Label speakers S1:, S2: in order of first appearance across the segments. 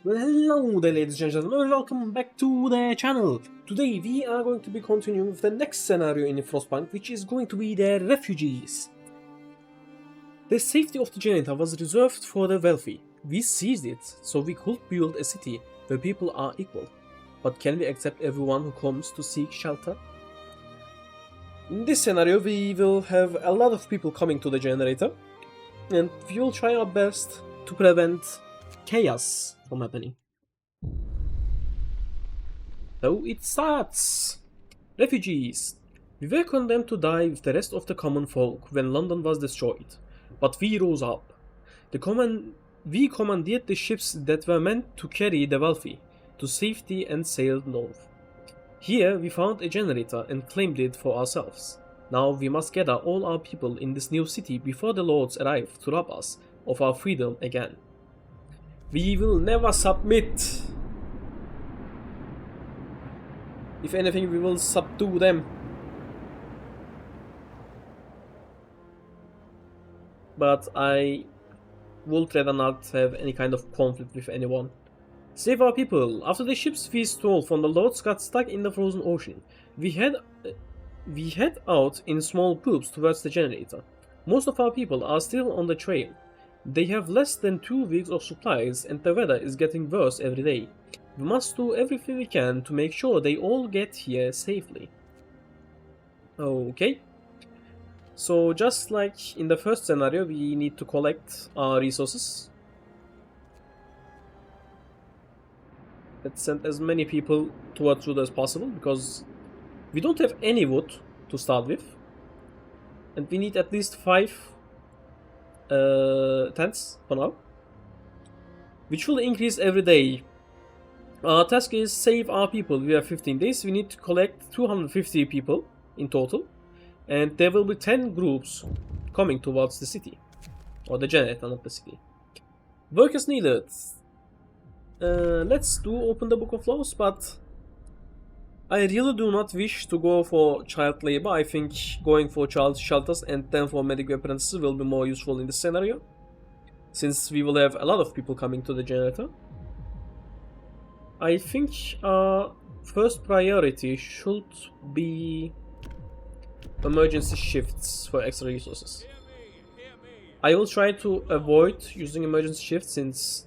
S1: Well, hello there, ladies and gentlemen, and welcome back to the channel. Today we are going to be continuing with the next scenario in Frostpunk, which is going to be the refugees. The safety of the generator was reserved for the wealthy. We seized it, so we could build a city where people are equal. But can we accept everyone who comes to seek shelter? In this scenario, we will have a lot of people coming to the generator, and we will try our best to prevent chaos from happening. So it starts! Refugees! We were condemned to die with the rest of the common folk when London was destroyed, but we rose up. We commandeered the ships that were meant to carry the wealthy to safety and sailed north. Here we found a generator and claimed it for ourselves. Now we must gather all our people in this new city before the lords arrive to rob us of our freedom again. We will never submit. If anything, we will subdue them. But I would rather not have any kind of conflict with anyone. Save our people. After the ships we stole from the lords got stuck in the frozen ocean, we head out in small groups towards the generator. Most of our people are still on the trail. They have less than 2 weeks of supplies and the weather is getting worse every day. We must do everything we can to make sure they all get here safely. Okay. So just like in the first scenario, we need to collect our resources. Let's send as many people towards wood as possible, because we don't have any wood to start with. And we need at least 5 tents for now, which will increase every day. Our task is save our people. We have 15 days. We need to collect 250 people in total, and there will be 10 groups coming towards the city, or the generator, not the city. Workers needed. Let's open the Book of Laws, but I really do not wish to go for child labor. I think going for child shelters and then for medical apprentices will be more useful in this scenario, since we will have a lot of people coming to the generator. I think our first priority should be emergency shifts for extra resources. I will try to avoid using emergency shifts since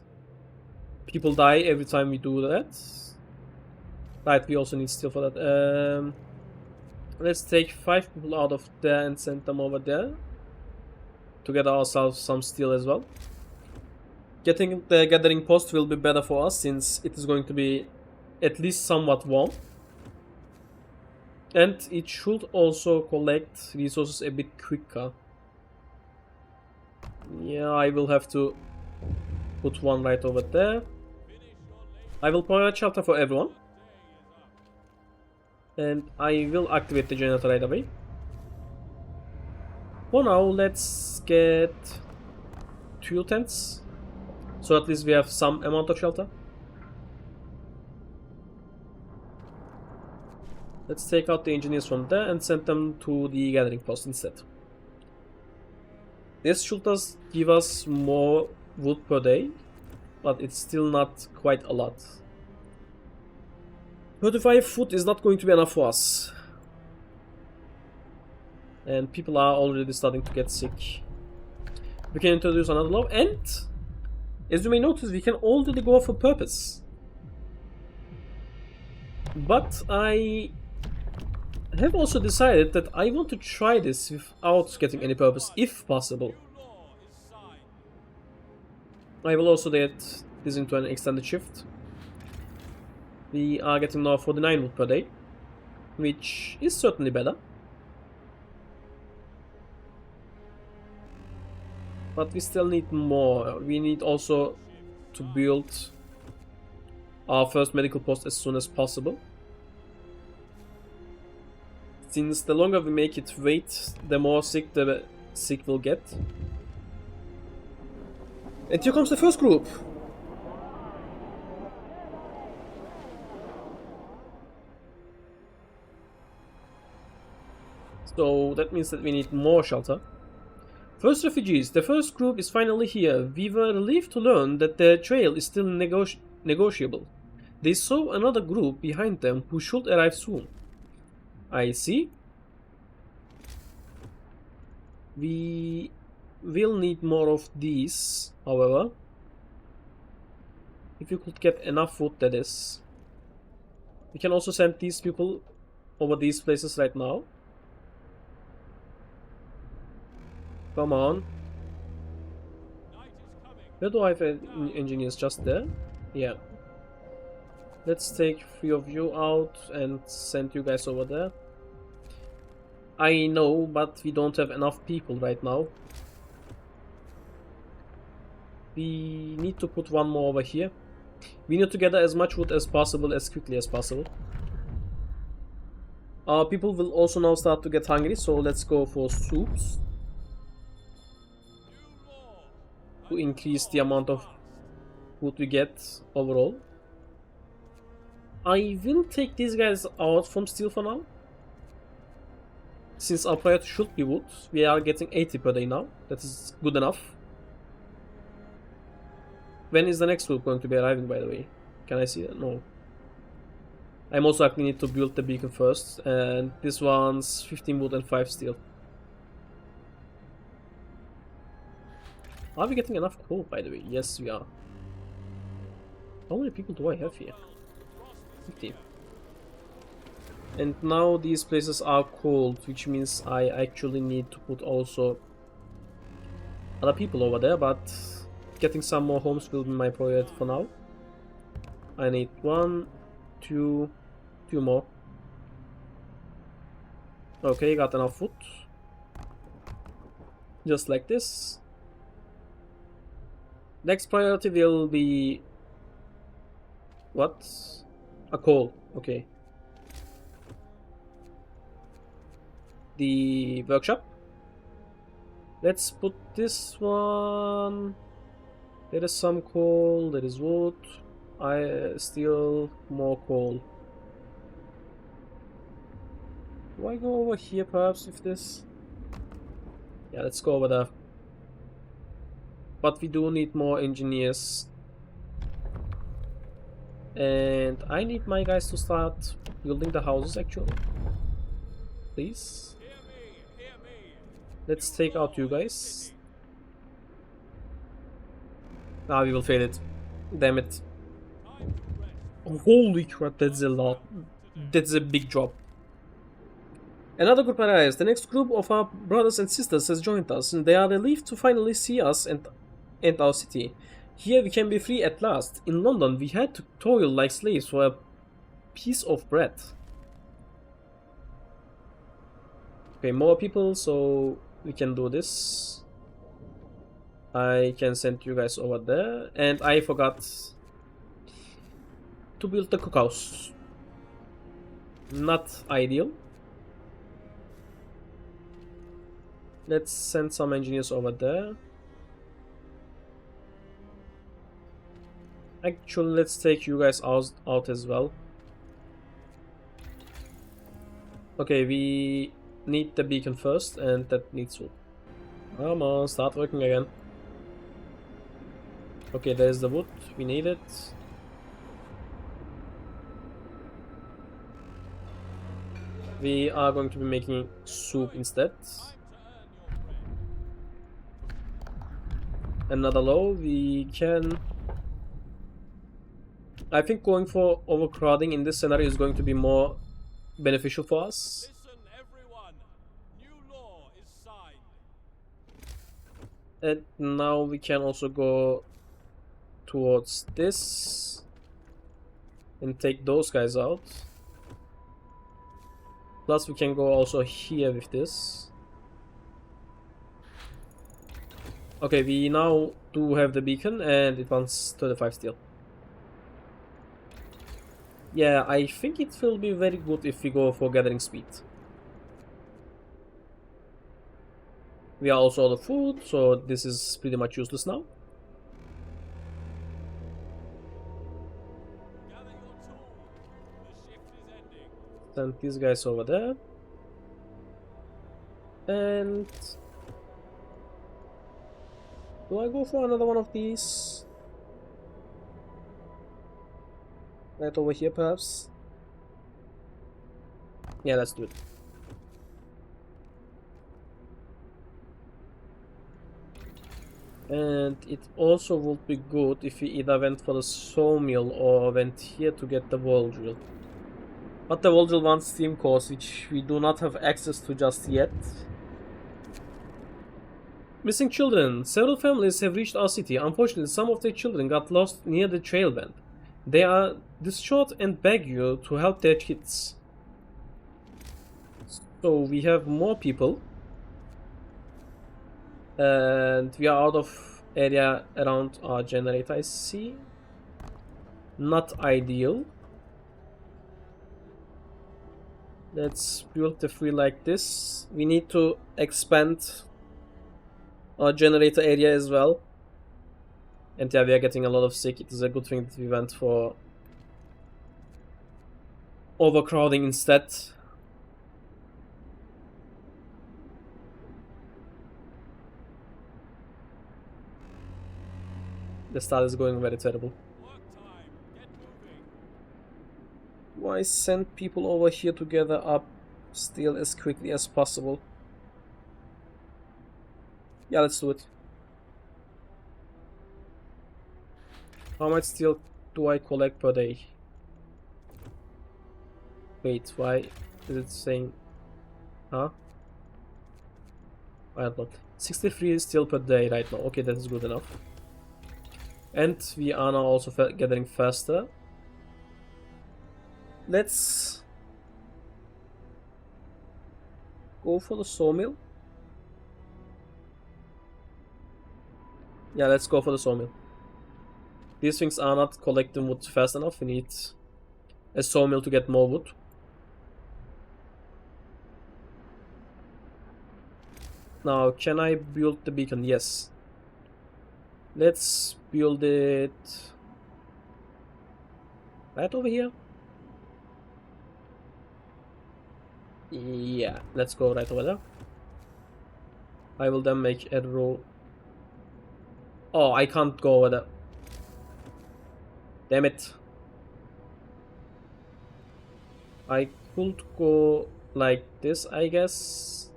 S1: people die every time we do that. Right, we also need steel for that. Let's take 5 people out of there and send them over there to get ourselves some steel as well. Getting the gathering post will be better for us since it is going to be at least somewhat warm. And it should also collect resources a bit quicker. Yeah, I will have to put one right over there. I will provide shelter for everyone. And I will activate the generator right away. For now, let's get 2 tents, so at least we have some amount of shelter. Let's take out the engineers from there and send them to the gathering post instead. This should give us more wood per day, but it's still not quite a lot. 35 food is not going to be enough for us. And people are already starting to get sick. We can introduce another law, and as you may notice, we can already go for purpose. But I have also decided that I want to try this without getting any purpose, if possible. I will also get this into an extended shift. We are getting now 49 wood per day, which is certainly better. But we still need more. We need also to build our first medical post as soon as possible, since the longer we make it wait, the more sick the sick will get. And here comes the first group. So that means that we need more shelter. First refugees, the first group is finally here. We were relieved to learn that the trail is still negotiable. They saw another group behind them who should arrive soon. I see. We will need more of these, however. If you could get enough food, that is. We can also send these people over these places right now. Come on. Where do I have engineers? Just there? Yeah. Let's take 3 of you out and send you guys over there. I know, but we don't have enough people right now. We need to put one more over here. We need to gather as much wood as possible, as quickly as possible. People will also now start to get hungry, so let's go for soups. To increase the amount of food we get overall. I will take these guys out from steel for now. Since our priority should be wood, we are getting 80 per day now. That is good enough. When is the next group going to be arriving, by the way? Can I see that? No. I most likely need to build the beacon first, and this one's 15 wood and 5 steel. Are we getting enough coal, by the way? Yes, we are. How many people do I have here? 15. And now these places are cold, which means I actually need to put also other people over there, but getting some more homes will be my priority for now. I need 1, 2, 2 more. Okay, got enough food. Just like this. Next priority will be... what? A coal, okay. The workshop. Let's put this one. There is some coal, there is wood. I still more coal. Do I go over here perhaps with this? Yeah, let's go over there. But we do need more engineers. And I need my guys to start building the houses actually. Please. Let's take out you guys. Ah, we will fail it. Damn it. Holy crap, that's a lot. That's a big drop. Another group arrives. The next group of our brothers and sisters has joined us, and they are relieved to finally see us and our city. Here we can be free at last. In London, we had to toil like slaves for a piece of bread. Okay, more people, so we can do this. I can send you guys over there. And I forgot to build the cookhouse. Not ideal. Let's send some engineers over there. Actually, let's take you guys out as well. Okay, we need the beacon first, and that needs wood. Come on, start working again. Okay, there's the wood. We need it. We are going to be making soup instead. Another low. We can... I think going for overcrowding in this scenario is going to be more beneficial for us.
S2: Listen, everyone. New law is signed.
S1: And now we can also go towards this and take those guys out. Plus we can go also here with this. Okay, we now do have the beacon and it wants 35 steel. Yeah, I think it will be very good if we go for gathering speed. We are also out of food, so this is pretty much useless now.
S2: Gather your tools. The shift is ending.
S1: Send these guys over there. And... do I go for another one of these? Right over here, perhaps? Yeah, let's do it. And it also would be good if we either went for the sawmill or went here to get the wall drill. But the wall drill wants steam cores, which we do not have access to just yet. Missing children. Several families have reached our city. Unfortunately, some of their children got lost near the trail bend. They are distraught and beg you to help their kids. So we have more people. And we are out of area around our generator, I see. Not ideal. Let's build the free like this. We need to expand our generator area as well. And yeah, we are getting a lot of sick. It is a good thing that we went for overcrowding instead. The start is going very terrible. Why send people over here to gather up steel as quickly as possible? Yeah, let's do it. How much steel do I collect per day? Wait, why is it saying... Huh? I don't know. 63 steel per day right now. Okay, that is good enough. And we are now also getting faster. Let's go for the sawmill. Yeah, let's go for the sawmill. These things are not collecting wood fast enough. We need a sawmill to get more wood. Now, can I build the beacon? Yes. Let's build it right over here. Yeah, let's go right over there. I will then make a row. Oh, I can't go over there. Damn it. I could go like this, I guess.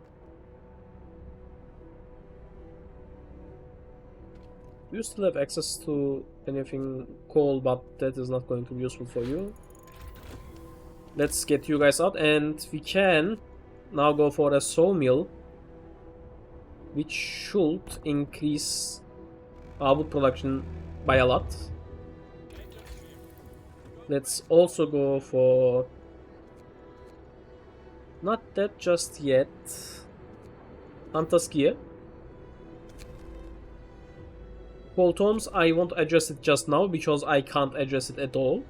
S1: You still have access to anything coal, but that is not going to be useful for you. Let's get you guys out, and we can now go for a sawmill, which should increase our wood production by a lot. Let's also go for... Not that just yet. Hunter's gear. Tomes, I won't address it just now because I can't address it at all.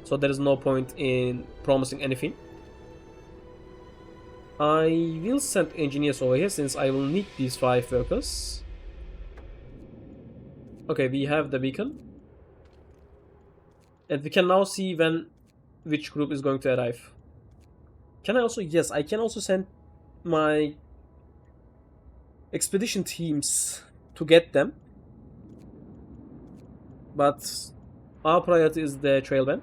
S1: So there is no point in promising anything. I will send engineers over here since I will need these 5 workers. Okay, we have the beacon. And we can now see which group is going to arrive. Can I also... Yes, I can also send my expedition teams to get them. But our priority is the trail bend.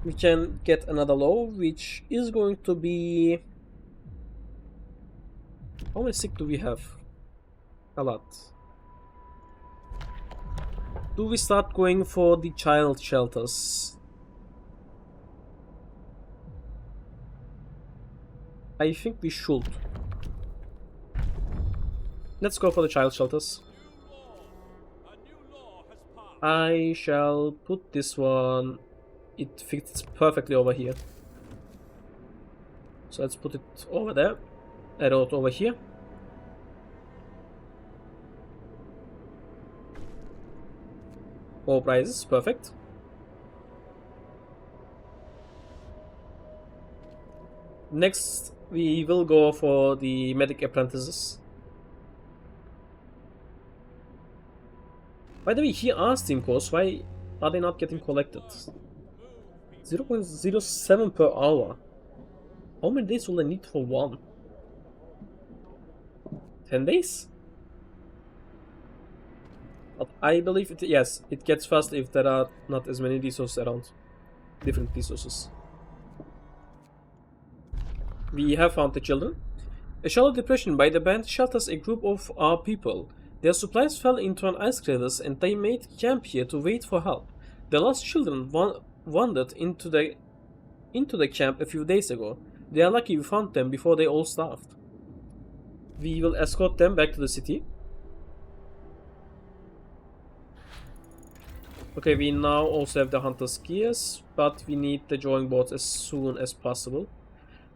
S1: We can get another low, which is going to be... How many sick do we have? A lot. Do we start going for the child shelters? I think we should. Let's go for the child shelters. I shall put this one... It fits perfectly over here. So let's put it over there. A road over here. All prizes, perfect. Next, we will go for the medic apprentices. By the way, here are steam cores. Why are they not getting collected? 0.07 per hour. How many days will I need for one? 10 days? But I believe yes, it gets faster if there are not as many resources around. Different resources. We have found the children. A shallow depression by the band shelters a group of our people. Their supplies fell into an ice crevice and they made camp here to wait for help. The lost children wandered into the camp a few days ago. They are lucky we found them before they all starved. We will escort them back to the city. Okay, we now also have the hunter's gears, but we need the drawing boards as soon as possible.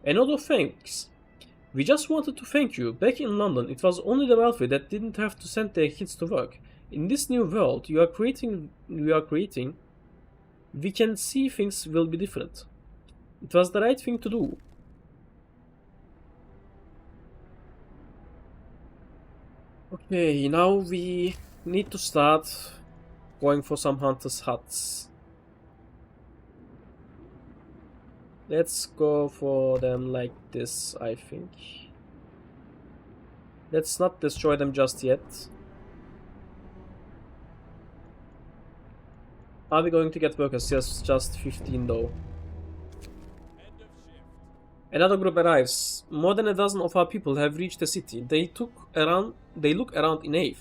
S1: A note of thanks. We just wanted to thank you. Back in London, it was only the wealthy that didn't have to send their kids to work. In this new world we are creating, we can see things will be different. It was the right thing to do. Okay, now we need to start going for some hunters' huts. Let's go for them like this, I think. Let's not destroy them just yet. Are we going to get workers? Yes, just 15 though. Another group arrives. More than a dozen of our people have reached the city. They look around in awe.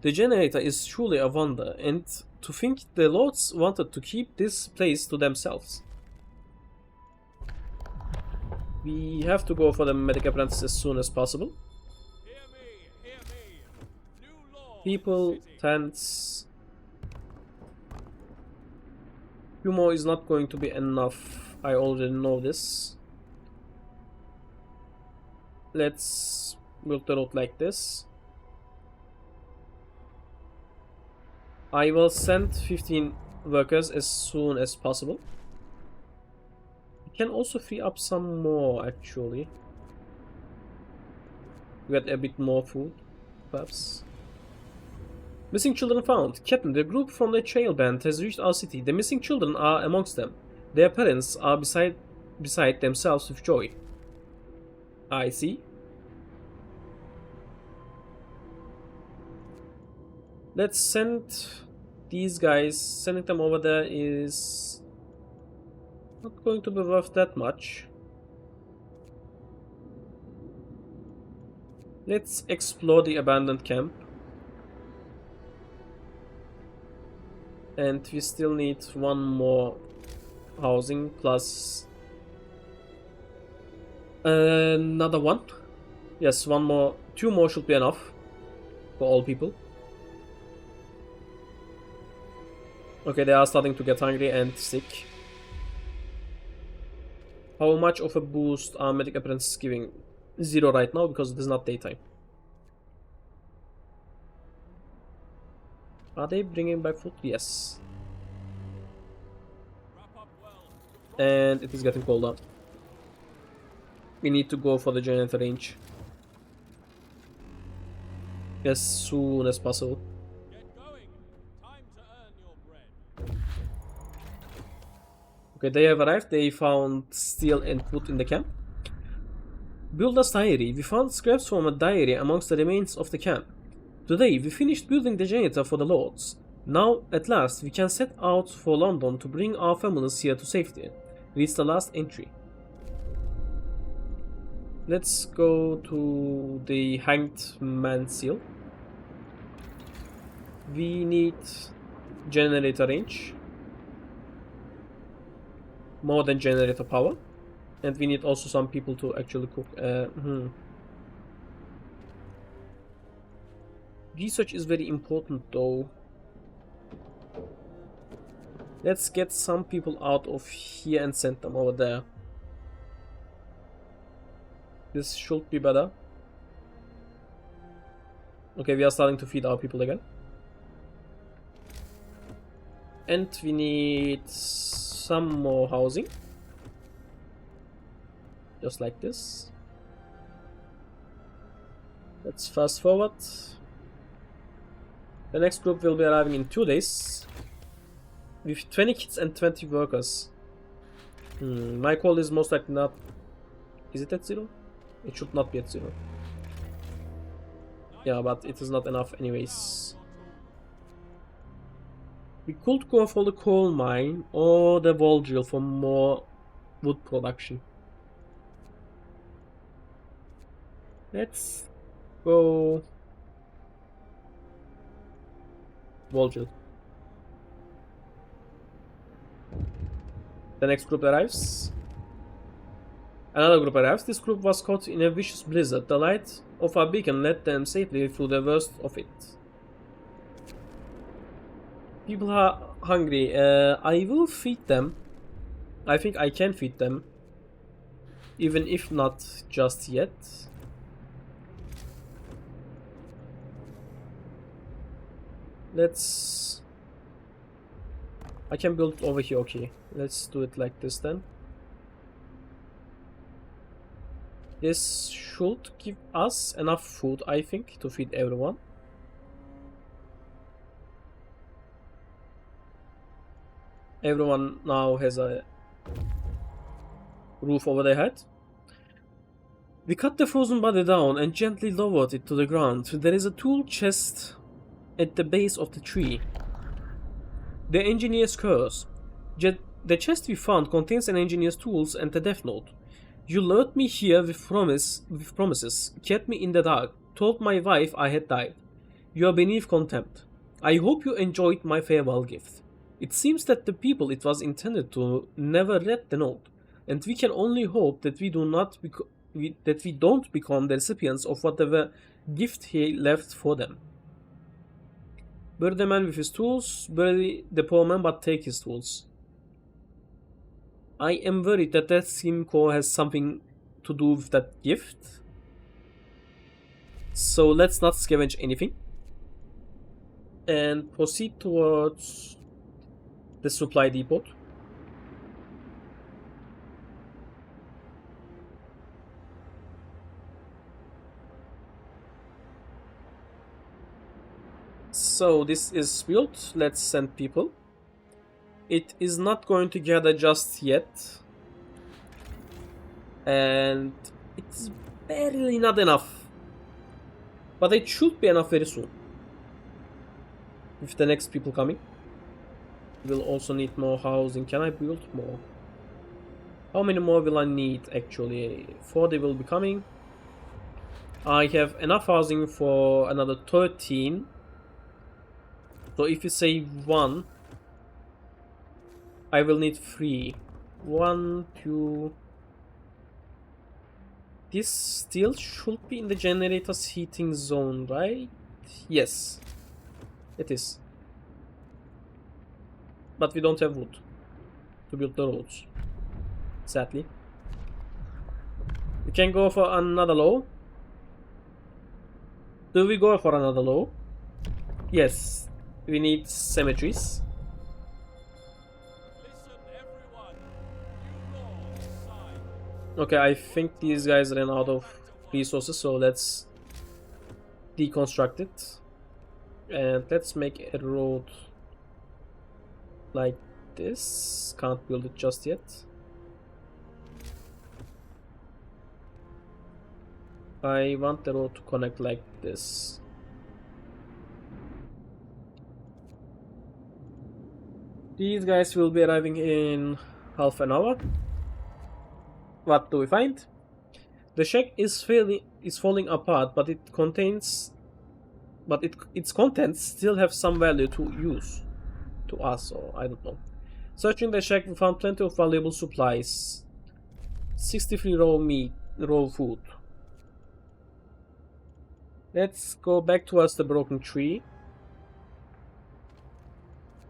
S1: The generator is truly a wonder, and to think the lords wanted to keep this place to themselves. We have to go for the medic apprentice as soon as possible.
S2: Hear me. New law
S1: People,
S2: in the city.
S1: tents. Humor is not going to be enough. I already know this. Let's build the road like this. I will send 15 workers as soon as possible. We can also free up some more actually. Get a bit more food, perhaps. Missing children found. Captain, the group from the trail band has reached our city. The missing children are amongst them. Their parents are beside themselves with joy. I see. Let's send these guys. Sending them over there is not going to be worth that much. Let's explore the abandoned camp. And we still need one more housing plus another one. Yes, one more. 2 more should be enough for all people. Okay, they are starting to get hungry and sick. How much of a boost are medic apprentices giving? 0 right now because it is not daytime. Are they bringing back food? Yes. And it is getting colder. We need to go for the generator range as soon as possible.
S2: Get going. Time to earn your bread.
S1: Okay, they have arrived. They found steel and wood in the camp. Builder's diary. We found scraps from a diary amongst the remains of the camp. Today, we finished building the generator for the lords. Now, at last, we can set out for London to bring our families here to safety. Reads the last entry. Let's go to the Hanged Man seal. We need generator range. More than generator power. And we need also some people to actually cook. Research is very important though. Let's get some people out of here and send them over there. This should be better. Okay, we are starting to feed our people again. And we need some more housing. Just like this. Let's fast forward. The next group will be arriving in 2 days. With 20 kids and 20 workers. My call is most likely not... Is it at 0? It should not be at 0. Yeah, but it is not enough anyways. We could go for the coal mine or the Volgil for more wood production. Let's go Volgil. The next group arrives. Another group arrives. This group was caught in a vicious blizzard. The light of our beacon led them safely through the worst of it. People are hungry. I will feed them. I think I can feed them. Even if not just yet. Let's... I can build it over here, okay. Let's do it like this then. This should give us enough food, I think, to feed everyone. Everyone now has a roof over their head. We cut the frozen body down and gently lowered it to the ground. There is a tool chest at the base of the tree. The engineer's curse. The chest we found contains an engineer's tools and a death note. You lured me here with promises, kept me in the dark, told my wife I had died. You are beneath contempt. I hope you enjoyed my farewell gift. It seems that the people it was intended to never read the note, and we can only hope that we don't become the recipients of whatever gift he left for them. Bury the man with his tools, bury the poor man but take his tools. I am worried that Simcoe has something to do with that gift. So let's not scavenge anything. And proceed towards the supply depot. So this is built. Let's send people. It is not going to gather just yet. And it's barely not enough. But it should be enough very soon. With the next people coming. We'll also need more housing. Can I build more? How many more will I need actually? 40 will be coming. I have enough housing for another 13. So if you say 1, I will need 3. 1, 2. This still should be in the generator's heating zone, right? Yes, it is. But we don't have wood to build the roads, sadly. We can go for another low. Do we go for another low? Yes. We need cemeteries.
S2: Listen, everyone. New law is signed.
S1: Okay, I think these guys ran out of resources, so let's deconstruct it. And let's make a road like this. Can't build it just yet. I want the road to connect like this. These guys will be arriving in half an hour. What do we find? The shack is falling apart, but its contents still have some value to use to us, or I don't know. Searching the shack, we found plenty of valuable supplies. 63 raw food. Let's go back towards the broken tree.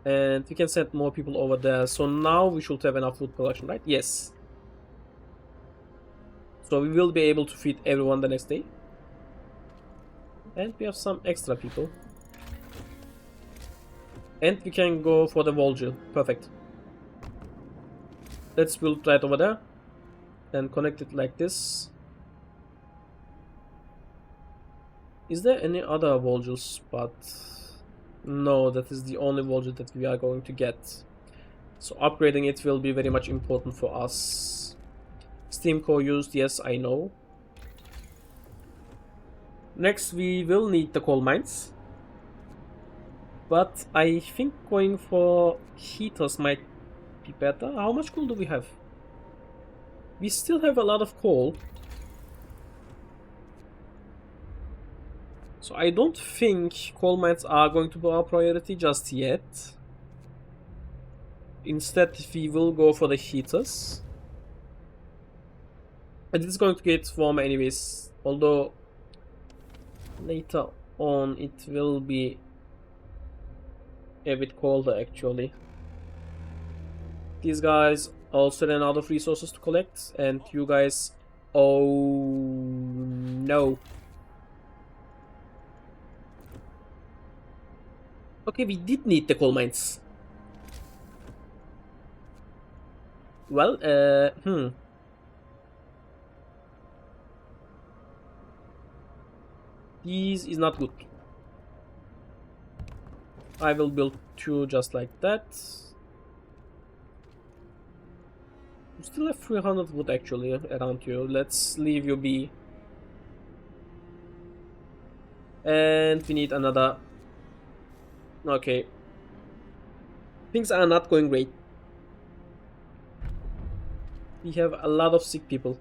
S1: And we can send more people over there. So now we should have enough food production, right? Yes. So we will be able to feed everyone the next day. And we have some extra people. And we can go for the Volgil. Perfect. Let's build right over there. And connect it like this. Is there any other Volgil spot? No, that is the only Volgil that we are going to get. So upgrading it will be very much important for us. Steam core used, yes, I know. Next we will need the coal mines. But I think going for heaters might be better. How much coal do we have? We still have a lot of coal. So I don't think coal mines are going to be our priority just yet. Instead, we will go for the heaters. And it's going to get warmer anyways. Although later on it will be a bit colder actually. These guys also ran out of resources to collect, and you guys, oh no. Okay, we did need the coal mines. Well, this is not good. I will build two just like that. You still have 300 wood actually around you. Let's leave you be. And we need another. Okay. Things are not going great. We have a lot of sick people.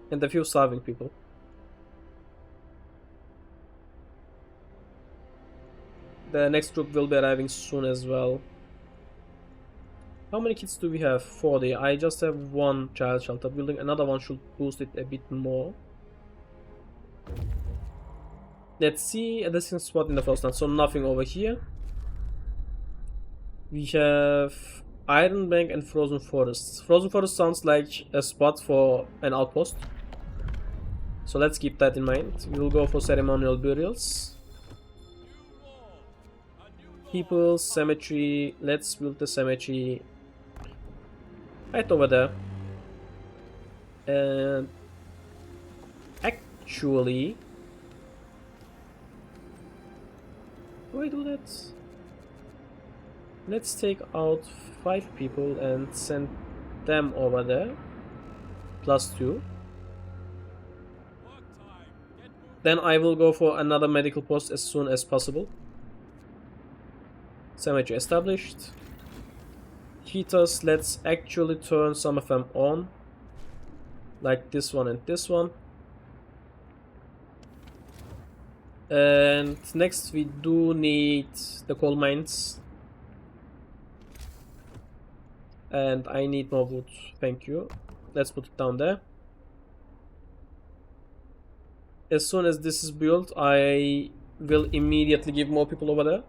S1: And a few starving people. The next group will be arriving soon as well. How many kids do we have? 40. I just have one child shelter. Building another one should boost it a bit more. Let's see a distant spot in the first land. So nothing over here. We have Iron Bank and Frozen Forest. Frozen Forest sounds like a spot for an outpost. So let's keep that in mind. We will go for ceremonial burials. People, cemetery. Let's build the cemetery right over there. And actually, do I do that? Let's take out 5 people and send them over there. +2. Then I will go for another medical post as soon as possible. Cemetery established. Heaters, let's actually turn some of them on. Like this one and this one. And next we do need the coal mines. And I need more wood, thank you. Let's put it down there. As soon as this is built, I will immediately give more people over there.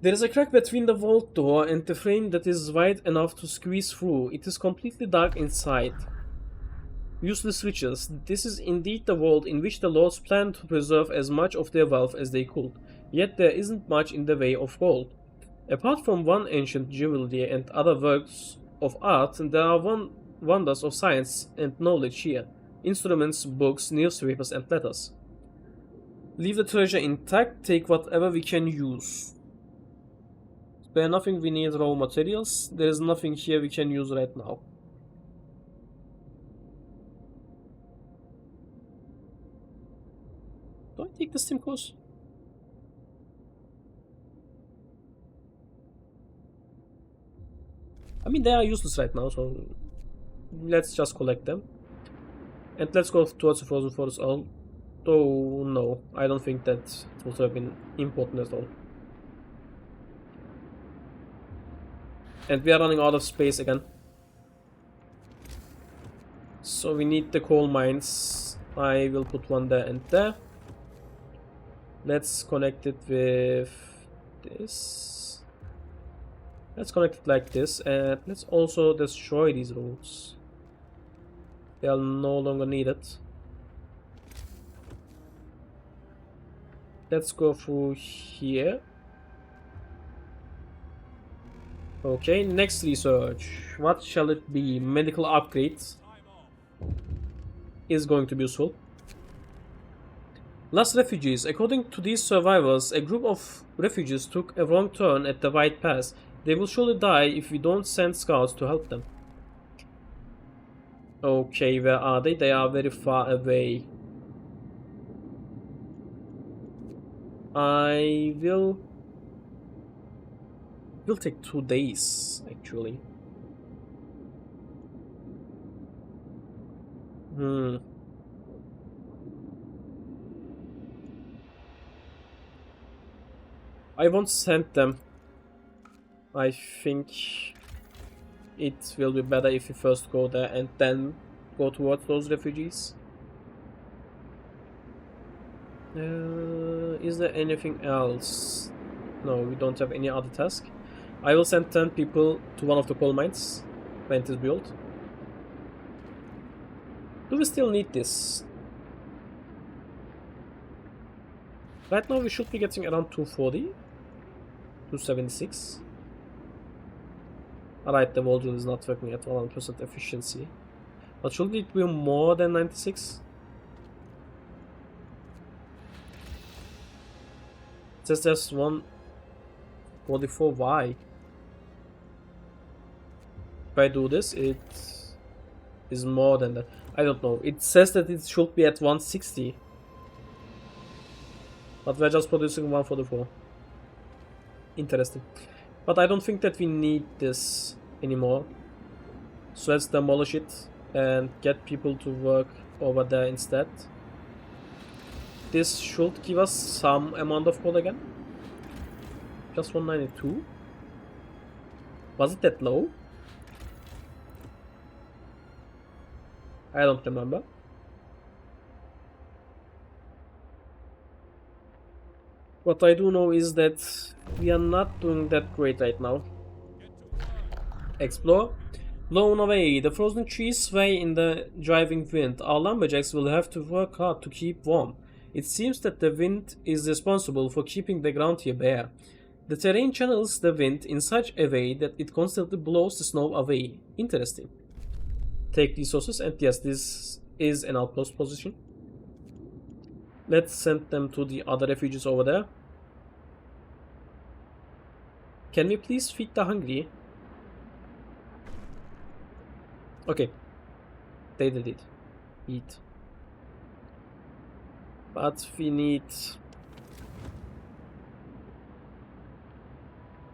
S1: There is a crack between the vault door and the frame that is wide enough to squeeze through. It is completely dark inside. Useless riches. This is indeed the world in which the lords planned to preserve as much of their wealth as they could. Yet there isn't much in the way of gold. Apart from one ancient jewelry and other works of art, there are wonders of science and knowledge here. Instruments, books, newspapers, and letters. Leave the treasure intact, take whatever we can use. Spare nothing, we need raw materials. There is nothing here we can use right now. Do I take the steam course? I mean, they are useless right now, so let's just collect them. And let's go towards the Frozen Forest. Although, no, I don't think that it would have been important at all. And we are running out of space again. So we need the coal mines. I will put one there and there. Let's connect it with this. Let's connect it like this, and let's also destroy these roads. They are no longer needed. Let's go through here. Okay, next research. What shall it be? Medical upgrades is going to be useful. Last refugees. According to these survivors, a group of refugees took a wrong turn at the White Pass. They will surely die if we don't send scouts to help them. Okay, where are they? They are very far away. I will take 2 days actually. I won't send them. I think it will be better if we first go there and then go towards those refugees. Is there anything else? No, we don't have any other task. I will send 10 people to one of the coal mines when it is built. Do we still need this? Right now we should be getting around 240, 276. Alright, the module is not working at 100% efficiency. But should it be more than 96? It says there's 144. Why? If I do this, it is more than that. I don't know. It says that it should be at 160. But we're just producing 144. Interesting. But I don't think that we need this anymore. So let's demolish it and get people to work over there instead. This should give us some amount of coal again. Just 192. Was it that low? I don't remember. What I do know is that we are not doing that great right now. Explore. Blown away. The frozen trees sway in the driving wind. Our lumberjacks will have to work hard to keep warm. It seems that the wind is responsible for keeping the ground here bare. The terrain channels the wind in such a way that it constantly blows the snow away. Interesting. Take resources, and yes, this is an outpost position. Let's send them to the other refugees over there. Can we please feed the hungry? Okay. They did it. Eat. But we need...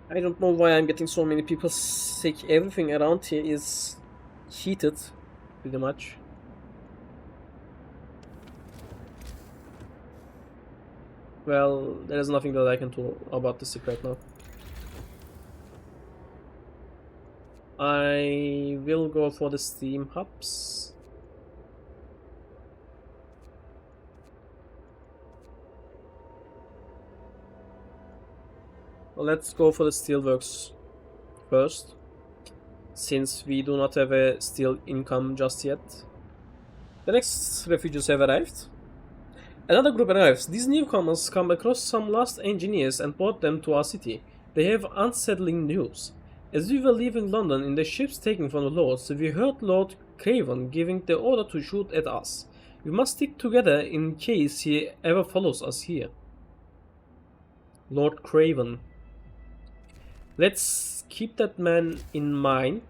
S1: I don't know why I'm getting so many people sick. Everything around here is heated, pretty much. Well, there is nothing that I can do about the sick right now. I will go for the steam hubs. Well, let's go for the steelworks first, since we do not have a steel income just yet. The next refugees have arrived. Another group arrives. These newcomers come across some lost engineers and brought them to our city. They have unsettling news. As we were leaving London in the ships taken from the Lords, we heard Lord Craven giving the order to shoot at us. We must stick together in case he ever follows us here. Lord Craven. Let's keep that man in mind.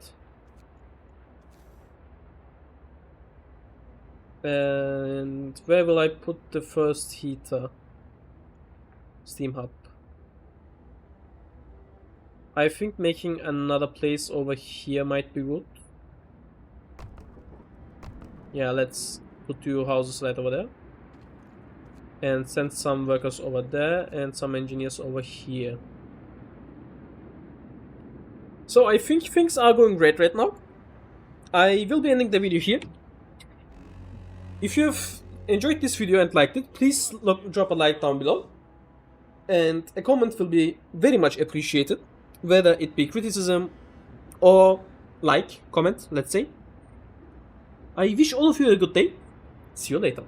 S1: And where will I put the first heater? Steam hub. I think making another place over here might be good. Yeah, let's put 2 houses right over there. And send some workers over there and some engineers over here. So I think things are going great right now. I will be ending the video here. If you've enjoyed this video and liked it, please drop a like down below. And a comment will be very much appreciated. Whether it be criticism or comment, let's say. I wish all of you a good day. See you later.